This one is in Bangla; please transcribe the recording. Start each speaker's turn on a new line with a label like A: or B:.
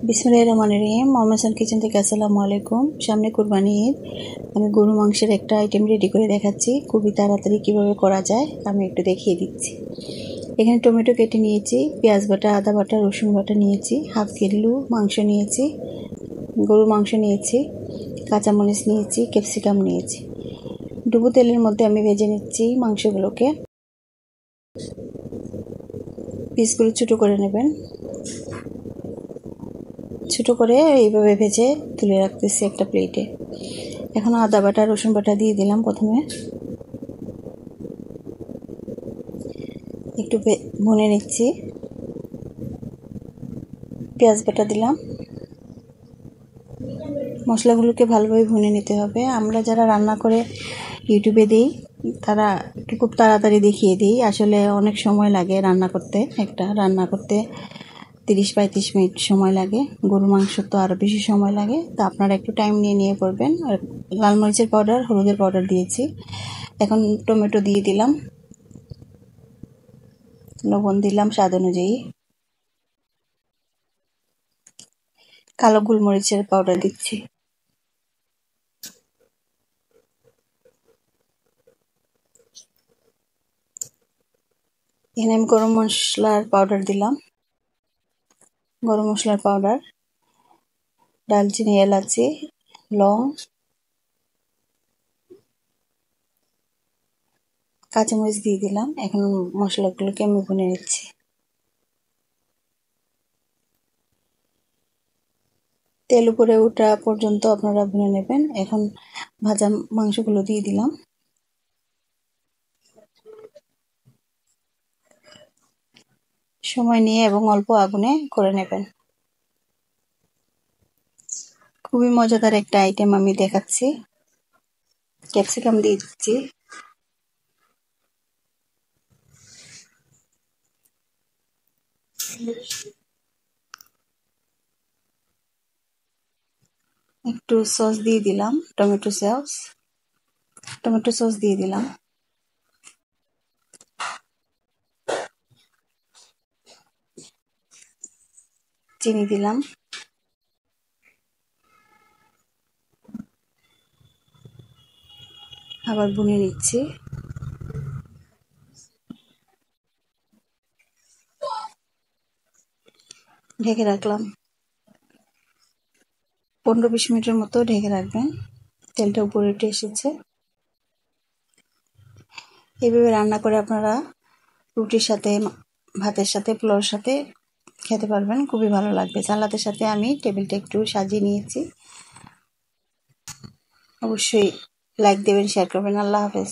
A: বিসমিল্লাহির রহমানির রহিম। মোহাম্মদ হাসান কিচেন থেকে আসসালামু আলাইকুম। সামনে কুরবানি ঈদ, আমি গরু মাংসের একটা আইটেম রেডি করে দেখাচ্ছি। খুবই তাড়াতাড়ি কিভাবে করা যায় আমি একটু দেখিয়ে দিচ্ছি। এখানে টমেটো কেটে নিয়েছি, পেঁয়াজ বাটা, আদা বাটা, রসুন বাটা নিয়েছি, হাফ কিলো মাংস নিয়েছি, গরুর মাংস নিয়েছি, কাঁচামরিচ নিয়েছি, ক্যাপসিকাম নিয়েছি। ডুবো তেলের মধ্যে আমি ভেজে নিচ্ছি মাংসগুলোকে। পিসগুলো ছোটো করে নেবেন। ছোটো করে এইভাবে ভেজে তুলে রাখতেছি একটা প্লেটে। এখন আদা বাটা, রসুন বাটা দিয়ে দিলাম। প্রথমে একটু ভুনে নিচ্ছি। পেঁয়াজ বাটা দিলাম। মশলাগুলোকে ভালোভাবে ভুনে নিতে হবে। আমরা যারা রান্না করে ইউটিউবে দিই তারা খুব তাড়াতাড়ি দেখিয়ে দিই, আসলে অনেক সময় লাগে রান্না করতে। একটা রান্না করতে 30-35 মিনিট সময় লাগে। গরু মাংস তো আরও বেশি সময় লাগে, তো আপনারা একটু টাইম নিয়ে করবেন। আর লাল মরিচের পাউডার, হলুদের পাউডার দিয়েছি। এখন টমেটো দিয়ে দিলাম, লবণ দিলাম স্বাদ অনুযায়ী, কালো গোলমরিচের পাউডার দিচ্ছি, এখানে আমি গরম মশলার পাউডার দিলাম, গরম মশলার পাউডার, দারচিনি, এলাচি, লং, কাঁচামরিচ দিয়ে দিলাম। এখন মশলাগুলোকে আমি ভুনে নিচ্ছি। তেল উপরে ওঠা পর্যন্ত আপনারা ভুনে নেবেন। এখন ভাজা মাংসগুলো দিয়ে দিলাম। সময় নিয়ে এবং অল্প আগুনে করে নেবেন। খুবই মজাদার একটা আইটেম আমি দেখাচ্ছি। ক্যাপসিকাম দিয়ে দিচ্ছি, একটু সস দিয়ে দিলাম, টমেটো সস দিয়ে দিলাম, চিনি দিলাম, আবার ভুনে নিচ্ছি। ঢেকে রাখলাম। 15-20 মিনিটের মতো ঢেকে রাখবেন। তেলটা উপরে উঠে এসেছে। এইভাবে রান্না করে আপনারা রুটির সাথে, ভাতের সাথে, পোলাওর সাথে খেতে পারবেন, খুবই ভালো লাগবে। সালাদের সাথে আমি টেবিলটা একটু সাজিয়ে নিয়েছি। অবশ্যই লাইক দেবেন, শেয়ার করবেন। আল্লাহ হাফেজ।